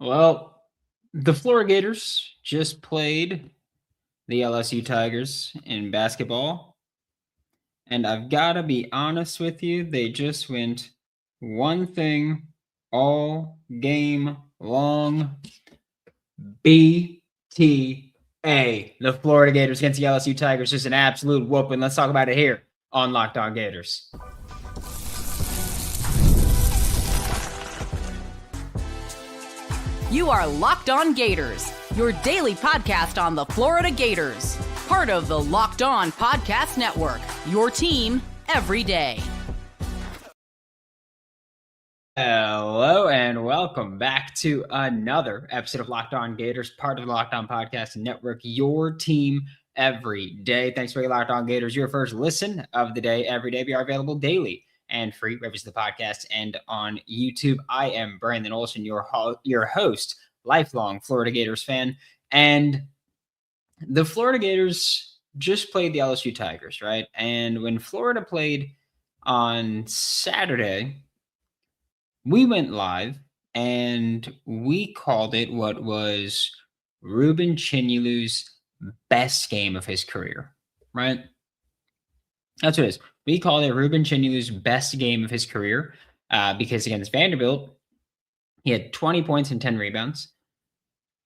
Well, the Florida Gators just played the LSU Tigers in basketball. And I've got to be honest with you, they just went one thing all game long. BTA. The Florida Gators against the LSU Tigers. Just an absolute whooping. Let's talk about it here on Locked On Gators. You are Locked On Gators, your daily podcast on the Florida Gators. Part of the Locked On Podcast Network, your team every day. Hello and welcome back to another episode of Locked On Gators, part of the Locked On Podcast Network, your team every day. Thanks for Locked On Gators, your first listen of the day every day. We are available daily and free wherever the podcast and on YouTube. I am Brandon Olsen, your host, lifelong Florida Gators fan. And the Florida Gators just played the LSU Tigers, right? And when Florida played on Saturday, we went live and we called it what was Ruben Chinyulu's best game of his career, right? That's what it is. We called it Ruben Chinyulu's best game of his career because against Vanderbilt, he had 20 points and 10 rebounds.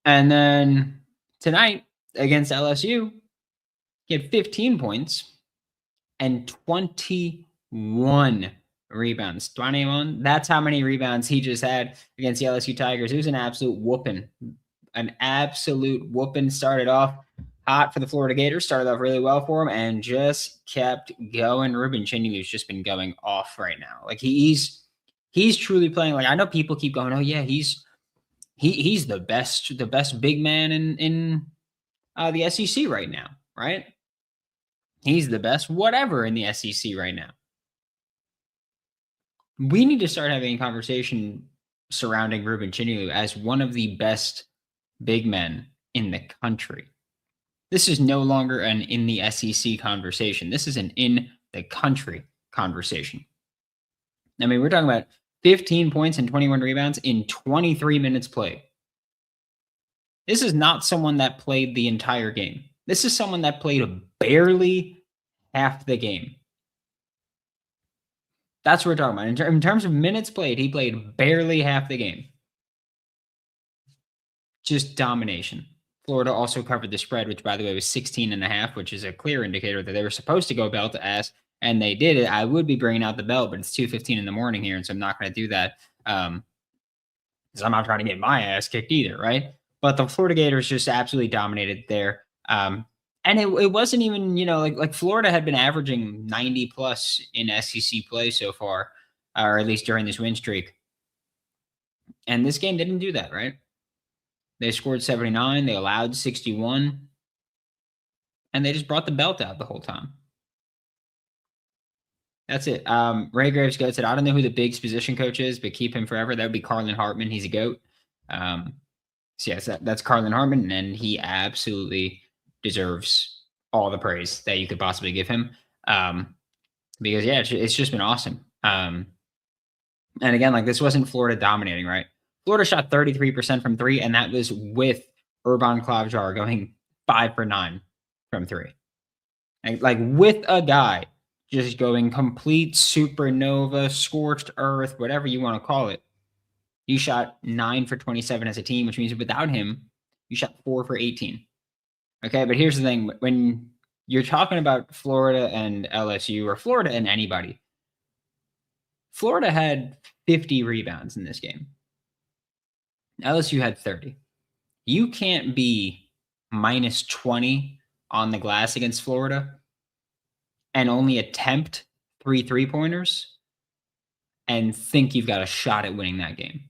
And then tonight against LSU, he had 15 points and 21 rebounds. 21. That's how many rebounds he just had against the LSU Tigers. It was an absolute whooping. An absolute whooping. Started off hot for the Florida Gators. Started off really well for him and just kept going. Ruben Chinyulu's just been going off right now. Like he's truly playing. Like I know people keep going, oh yeah, he's the best big man in the SEC right now, right? He's the best whatever in the SEC right now. We need to start having a conversation surrounding Ruben Chinyulu as one of the best big men in the country. This is no longer an in the SEC conversation. This is an in the country conversation. I mean, we're talking about 15 points and 21 rebounds in 23 minutes played. This is not someone that played the entire game. This is someone that played barely half the game. That's what we're talking about. In terms of minutes played, he played barely half the game. Just domination. Florida also covered the spread, which, by the way, was 16.5, which is a clear indicator that they were supposed to go belt to ass, and they did it. I would be bringing out the belt, but it's 2:15 in the morning here, and so I'm not going to do that because I'm not trying to get my ass kicked either, right? But the Florida Gators just absolutely dominated there. And it wasn't even, like Florida had been averaging 90 plus in SEC play so far, or at least during this win streak. And this game didn't do that, right? They scored 79, they allowed 61, and they just brought the belt out the whole time. That's it. Ray Graves goat said, I don't know who the Bigs position coach is, but keep him forever. That would be Carlin Hartman. He's a goat. So yes, that's Carlin Hartman, and he absolutely deserves all the praise that you could possibly give him. Because yeah, it's just been awesome. And again, like this wasn't Florida dominating, right? Florida shot 33% from three, and that was with Urban Klavjar going 5 for 9 from three. And like with a guy just going complete supernova, scorched earth, whatever you want to call it. You shot 9 for 27 as a team, which means without him, you shot 4 for 18. Okay, but here's the thing. When you're talking about Florida and LSU, or Florida and anybody, Florida had 50 rebounds in this game. LSU had 30. You can't be minus 20 on the glass against Florida and only attempt 3 3-pointers and think you've got a shot at winning that game.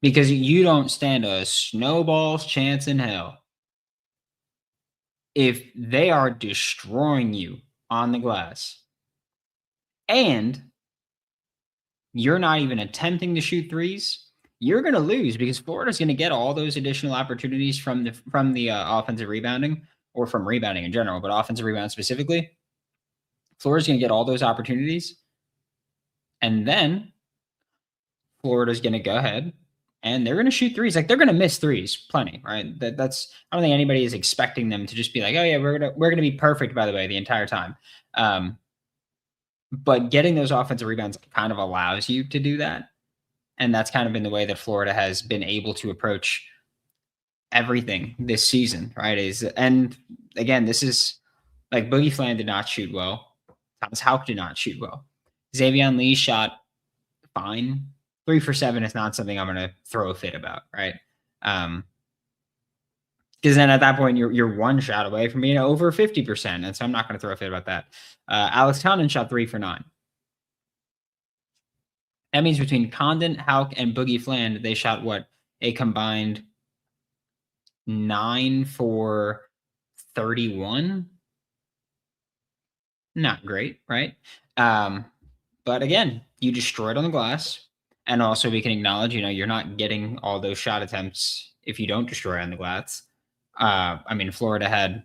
Because you don't stand a snowball's chance in hell if they are destroying you on the glass and you're not even attempting to shoot threes, you're going to lose because Florida's going to get all those additional opportunities from the offensive rebounding, or from rebounding in general, but offensive rebound specifically. Florida's going to get all those opportunities, and then Florida's going to go ahead and they're going to shoot threes. Like, they're going to miss threes plenty, right? That's I don't think anybody is expecting them to just be like, oh yeah, we're gonna be perfect, by the way, the entire time. But getting those offensive rebounds kind of allows you to do that, and that's kind of been the way that Florida has been able to approach everything this season, right? And again, this is like Boogie Flan did not shoot well. Thomas Houck did not shoot well. Xavier Lee shot fine. 3 for 7 is not something I'm going to throw a fit about, right? Because then at that point, you're one shot away from being over 50%. And so I'm not going to throw a fit about that. Alex Condon shot 3 for 9. That means between Condon, Houck, and Boogie Flan, they shot what? A combined 9 for 31. Not great, right? But again, you destroyed on the glass. And also we can acknowledge, you're not getting all those shot attempts if you don't destroy on the glass. Florida had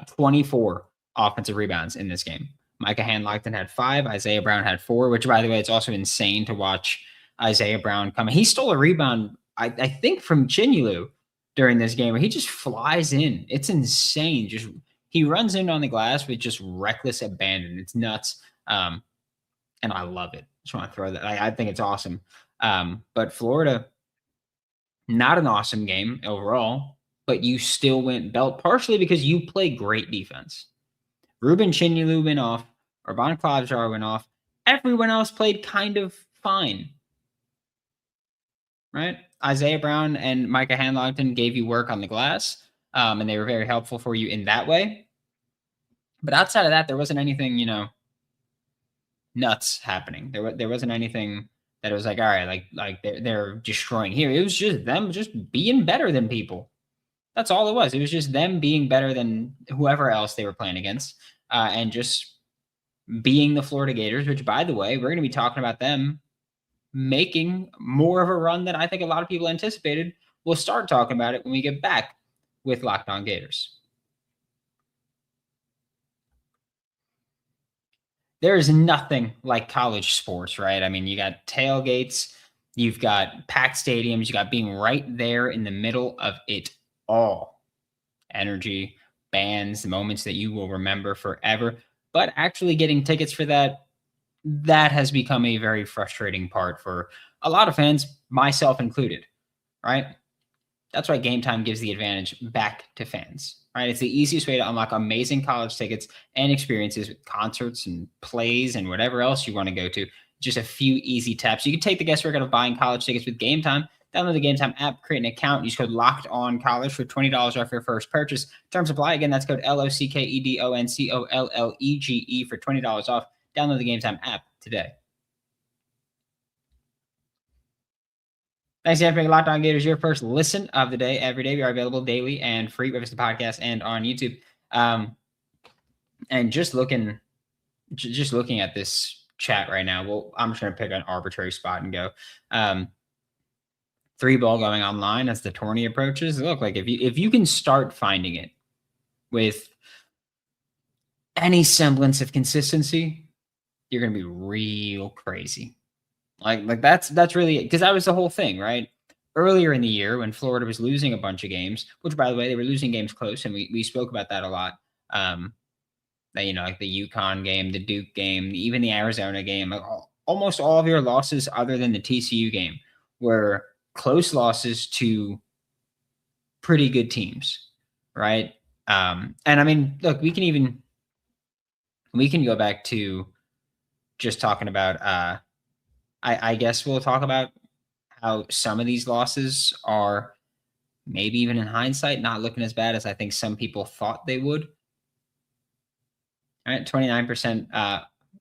24 offensive rebounds in this game. Micah Handlockton had 5. Isaiah Brown had 4, which, by the way, it's also insane to watch Isaiah Brown come. He stole a rebound, I think, from Chinulu during this game, where he just flies in. It's insane. He runs in on the glass with just reckless abandon. It's nuts. And I love it. Just want to throw that. I think it's awesome. But Florida, not an awesome game overall, but you still went belt, partially because you play great defense. Ruben Chinulu went off. Urban Klobjar went off. Everyone else played kind of fine. Right? Isaiah Brown and Micah Handlockton gave you work on the glass, and they were very helpful for you in that way. But outside of that, there wasn't anything, nuts happening. There wasn't anything that was like, all right, like they're destroying here. It was just them just being better than people. That's all it was. It was just them being better than whoever else they were playing against, and just being the Florida Gators, which, by the way, we're going to be talking about them making more of a run than I think a lot of people anticipated. We'll start talking about it when we get back with Locked On Gators. There is nothing like college sports, right? I mean, you got tailgates, you've got packed stadiums, you got being right there in the middle of it all. Energy, bands, the moments that you will remember forever. But actually getting tickets for that has become a very frustrating part for a lot of fans, myself included, right? That's why Gametime gives the advantage back to fans, right? It's the easiest way to unlock amazing college tickets and experiences with concerts and plays and whatever else you want to go to. Just a few easy taps. You can take the guesswork out of buying college tickets with Gametime. Download the Gametime app, create an account, use code LOCKEDONCollege for $20 off your first purchase. Terms apply. Again, that's code LOCKEDONCOLLEGE for $20 off. Download the Gametime app today. Thanks again for making Locked On Gators your first listen of the day. Every day we are available daily and free, whether it's the podcast and on YouTube. And just looking at this chat right now, well, I'm just going to pick an arbitrary spot and go. 3 ball going online as the tourney approaches. Look, like if you can start finding it with any semblance of consistency, you're going to be real crazy. Like that's really, because that was the whole thing, right? Earlier in the year when Florida was losing a bunch of games, which, by the way, they were losing games close, and we spoke about that a lot. Like the UConn game, the Duke game, even the Arizona game, like almost all of your losses other than the TCU game were close losses to pretty good teams, right? And I mean, look, we can go back to just talking about, I guess we'll talk about how some of these losses are maybe even in hindsight not looking as bad as I think some people thought they would. All right, 29%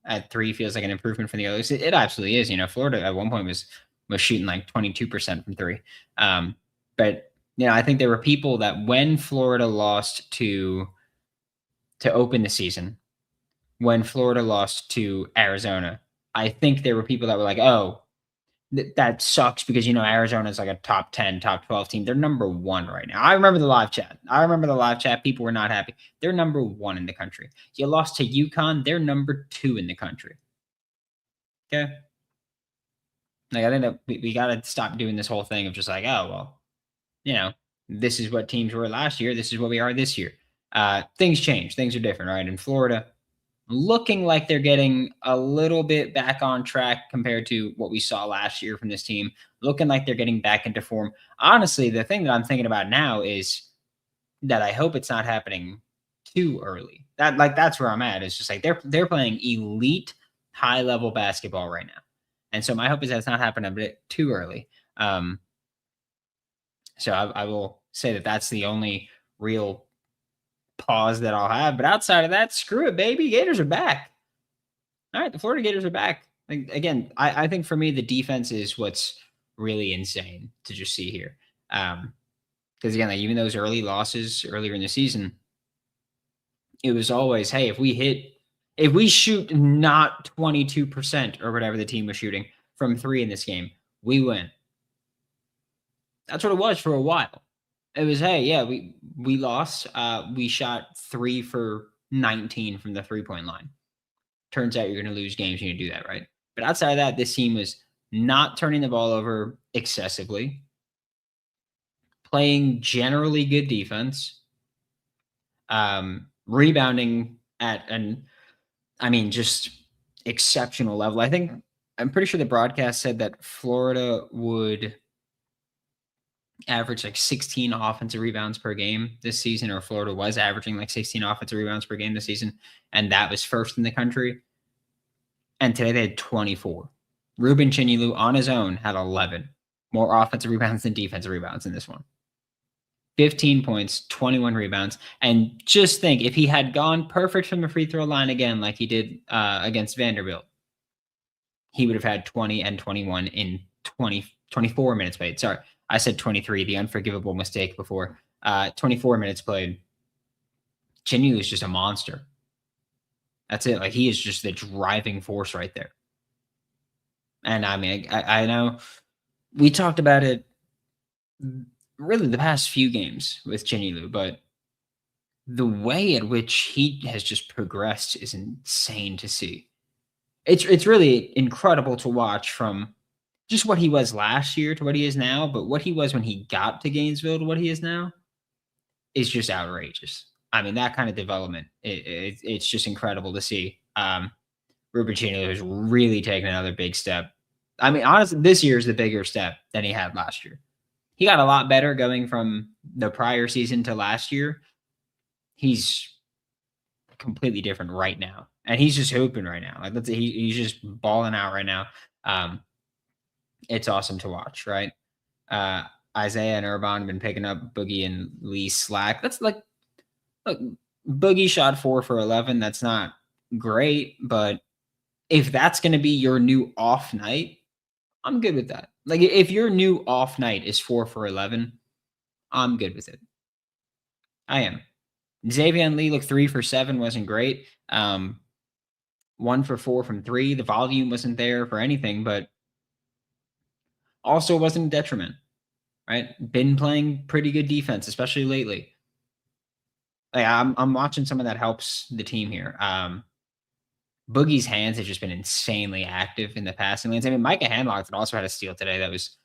at 3 feels like an improvement from the others. It absolutely is. Florida at one point was shooting like 22% from 3. But I think there were people that when Florida lost to open the season, when Florida lost to Arizona, I think there were people that were like, oh, that sucks because, Arizona is like a top 10, top 12 team. They're number 1 right now. I remember the live chat. People were not happy. They're number 1 in the country. You lost to UConn. They're number 2 in the country. Okay. Like, I think that we got to stop doing this whole thing of just like, oh, well, this is what teams were last year. This is what we are this year. Things change. Things are different, right? In Florida, looking like they're getting a little bit back on track compared to what we saw last year from this team. Looking like they're getting back into form. Honestly, the thing that I'm thinking about now is that I hope it's not happening too early. That's where I'm at. It's just like they're playing elite high level basketball right now. And so my hope is that it's not happening a bit too early. So I will say that that's the only real pause that I'll have. But outside of that, screw it, baby. Gators are back. All right, the Florida Gators are back. Like, again, I think for me, the defense is what's really insane to just see here. Because again, like even those early losses earlier in the season, it was always, hey, if we shoot not 22% or whatever the team was shooting from 3 in this game, we win. That's what it was for a while. It was, hey, yeah, we lost. We shot 3 for 19 from the 3-point line. Turns out you're going to lose games when you do that, right? But outside of that, this team was not turning the ball over excessively, playing generally good defense, rebounding at just exceptional level. I'm pretty sure the broadcast said that Florida would average like 16 offensive rebounds per game this season, or Florida was averaging like 16 offensive rebounds per game this season, and that was first in the country. And today they had 24. Ruben Chinyelu on his own had 11 more offensive rebounds than defensive rebounds in this one. 15 points, 21 rebounds. And just think, if he had gone perfect from the free throw line again, like he did against Vanderbilt, he would have had 20 and 21 in 24 minutes played. Sorry, I said 23, the unforgivable mistake before. 24 minutes played. Chinyelu is just a monster. That's it. Like, he is just the driving force right there. And I know we talked about it really the past few games with Chinyelu, but the way at which he has just progressed is insane to see. It's really incredible to watch, from just what he was last year to what he is now, but what he was when he got to Gainesville to what he is now is just outrageous. That kind of development, it's just incredible to see. Ruben Chinyelu has really taken another big step. Honestly, this year is the bigger step than he had last year. He got a lot better going from the prior season to last year. He's completely different right now, and he's just hooping right now. Like, he's just balling out right now. It's awesome to watch, right? Isaiah and Urban have been picking up Boogie and Lee slack. That's like, look, Boogie shot 4 for 11. That's not great, but if that's going to be your new off night, I'm good with that. Like, if your new off night is 4 for 11, I'm good with it. I am. Xavier and Lee, look, 3 for 7 wasn't great. 1 for 4 from 3. The volume wasn't there for anything, but also wasn't a detriment, right? Been playing pretty good defense, especially lately. Like, I'm watching some of that helps the team here. Boogie's hands have just been insanely active in the passing lanes. Micah Hanlockton also had a steal today that was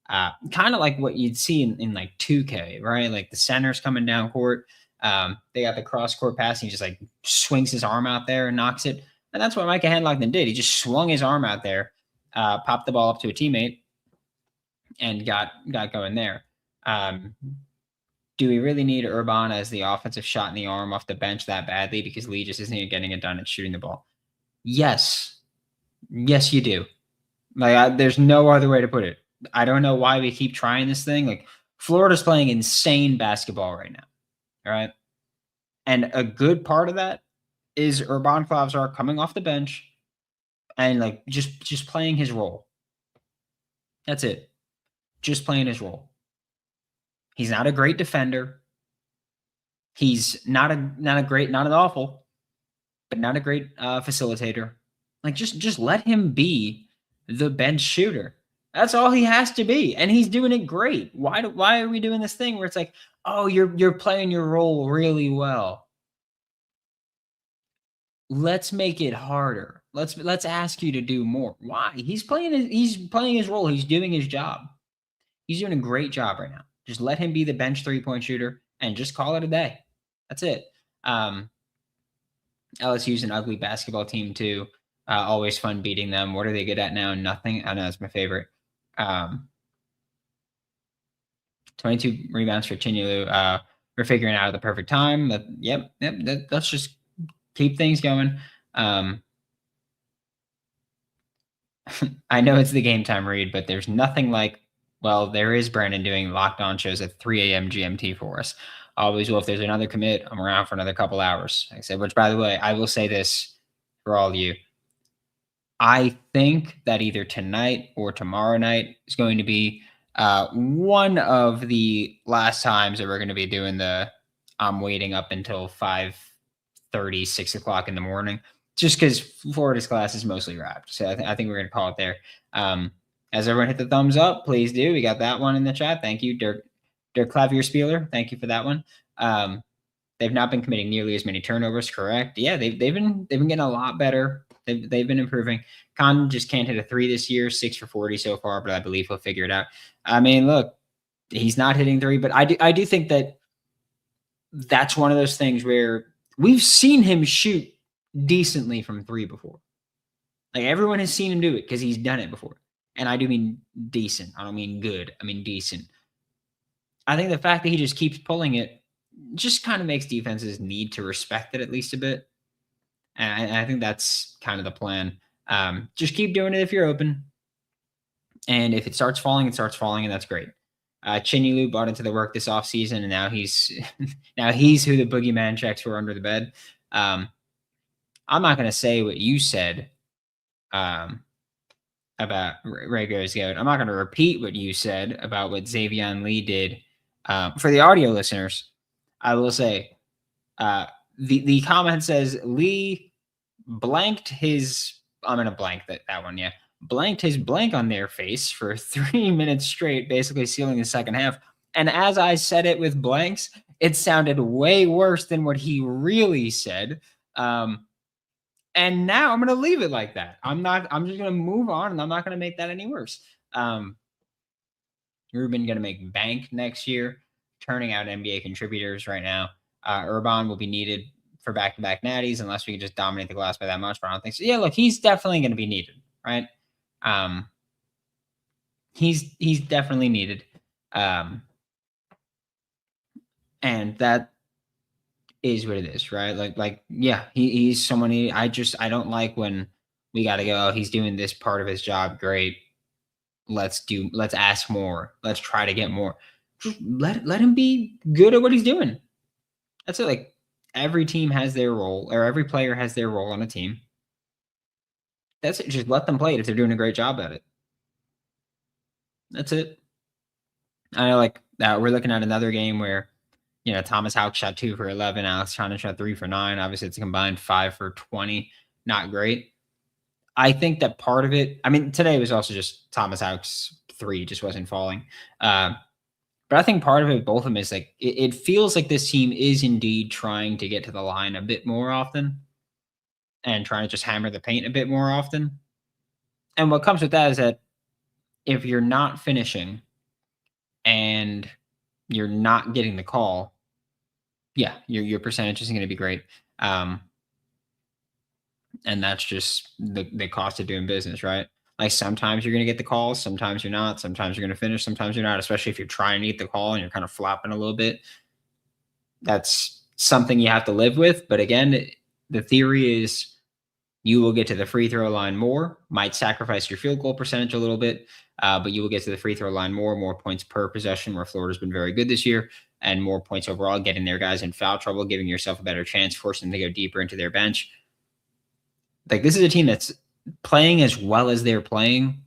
kind of like what you'd see in like 2K, right? Like, the center's coming down court. They got the cross-court pass, and he just like swings his arm out there and knocks it. And that's what Micah Hanlockton did. He just swung his arm out there, popped the ball up to a teammate, and got going there. Do we really need Urban as the offensive shot in the arm off the bench that badly, because Lee just isn't getting it done at shooting the ball? Yes. Yes, you do. Like, there's no other way to put it. I don't know why we keep trying this thing. Like, Florida's playing insane basketball right now. All right. And a good part of that is Urban Klavzar coming off the bench and like just playing his role. That's it. Just playing his role. He's not a great defender. He's not an awful, but not a great facilitator. Like, just let him be the bench shooter. That's all he has to be, and he's doing it great. Why are we doing this thing where it's like, oh, you're playing your role really well? Let's make it harder. Let's ask you to do more. Why? He's playing his role. He's doing his job. He's doing a great job right now. Just let him be the bench 3-point shooter and just call it a day. That's it. LSU's an ugly basketball team too. Always fun beating them. What are they good at now? Nothing. I know that's my favorite. 22 rebounds for Chinyalu. We're figuring out the perfect time. Let's just keep things going. I know it's the game time read, but there's nothing like, well, there is Brandon doing Locked On shows at 3 a.m. GMT for us. Always will. If there's another commit, I'm around for another couple hours. Like I said, which, by the way, I will say this for all of you. I think that either tonight or tomorrow night is going to be one of the last times that we're going to be doing the I'm waiting up until 5:30, 6 o'clock in the morning, just because Florida's class is mostly wrapped. So I think we're going to call it there. As everyone hit the thumbs up, please do. We got that one in the chat. Thank you, Dirk Klavierspieler. Thank you for that one. They've not been committing nearly as many turnovers. Correct. Yeah, they've been getting a lot better. They've been improving. Con just can't hit a 3 this year, 6 for 40 so far, but I believe he'll figure it out. I mean, look, he's not hitting 3, but I do think that that's one of those things where we've seen him shoot decently from 3 before. Like, everyone has seen him do it because he's done it before. And I do mean decent. I don't mean good. I mean decent. I think the fact that he just keeps pulling it just kind of makes defenses need to respect it at least a bit. And I think that's kind of the plan. Just keep doing it if you're open. And if it starts falling, and that's great. Chinyalu bought into the work this offseason, and now he's who the boogeyman checks were under the bed. I'm not going to say what you said about Ray Goes Goat. I'm not going to repeat what you said about what Xavion Lee did. For the audio listeners, I will say the comment says Lee blanked his. I'm going to blank that one. Yeah. Blanked his blank on their face for 3 minutes straight, basically sealing the second half. And as I said it with blanks, it sounded way worse than what he really said. And now I'm going to leave it like that. I'm just going to move on, and I'm not going to make that any worse. Ruben going to make bank next year, turning out NBA contributors right now. Urban will be needed for back-to-back natties unless we can just dominate the glass by that much, but I don't think so. Yeah, look, he's definitely going to be needed, right? He's definitely needed. And that is what it is, right? Like, yeah, he's someone I don't like when we got to go, oh, he's doing this part of his job. Great. Let's ask more. Let's try to get more. Just let him be good at what he's doing. That's it. Like, every team has their role, or every player has their role on a team. That's it. Just let them play it if they're doing a great job at it. That's it. I know, like, we're looking at another game where, Thomas Houck shot 2 for 11. Alex Chana shot 3 for 9. Obviously, it's a combined 5 for 20. Not great. I think that part of it, I mean, today was also just Thomas Houck's 3 just wasn't falling. But I think part of it, both of them, is like, it feels like this team is indeed trying to get to the line a bit more often and trying to just hammer the paint a bit more often. And what comes with that is that if you're not finishing and you're not getting the call, yeah, your percentage isn't going to be great. And that's just the cost of doing business, right? Like, sometimes you're going to get the calls, sometimes you're not, sometimes you're going to finish, sometimes you're not, especially if you're trying to get the call and you're kind of flopping a little bit. That's something you have to live with. But again, the theory is you will get to the free throw line more, might sacrifice your field goal percentage a little bit, but you will get to the free throw line more points per possession, where Florida's been very good this year, and more points overall, getting their guys in foul trouble, giving yourself a better chance, forcing them to go deeper into their bench. Like, this is a team that's playing as well as they're playing,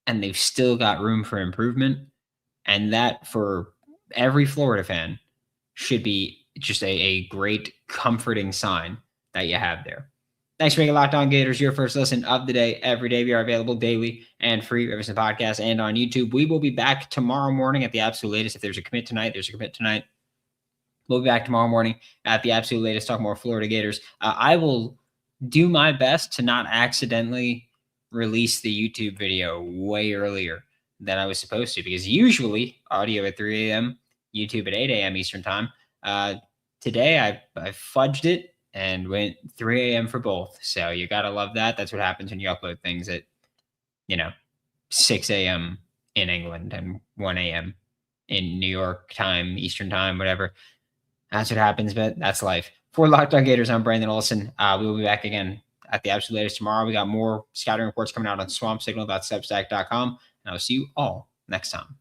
and they've still got room for improvement. And that, for every Florida fan, should be just a great, comforting sign that you have there. Thanks for making Locked On Gators your first listen of the day. Every day we are available daily and free, every single podcast and on YouTube. We will be back tomorrow morning at the absolute latest. If there's a commit tonight, there's a commit tonight. We'll be back tomorrow morning at the absolute latest, talk more Florida Gators. I will do my best to not accidentally release the YouTube video way earlier than I was supposed to, because usually audio at 3 a.m., YouTube at 8 a.m. Eastern time. Today I fudged it and went 3 a.m. for both. So you got to love that. That's what happens when you upload things at, 6 a.m. in England and 1 a.m. in New York time, Eastern time, whatever. That's what happens, but that's life. For Locked On Gators, I'm Brandon Olsen. We will be back again at the absolute latest tomorrow. We got more scouting reports coming out on swampsignal.substack.com, and I'll see you all next time.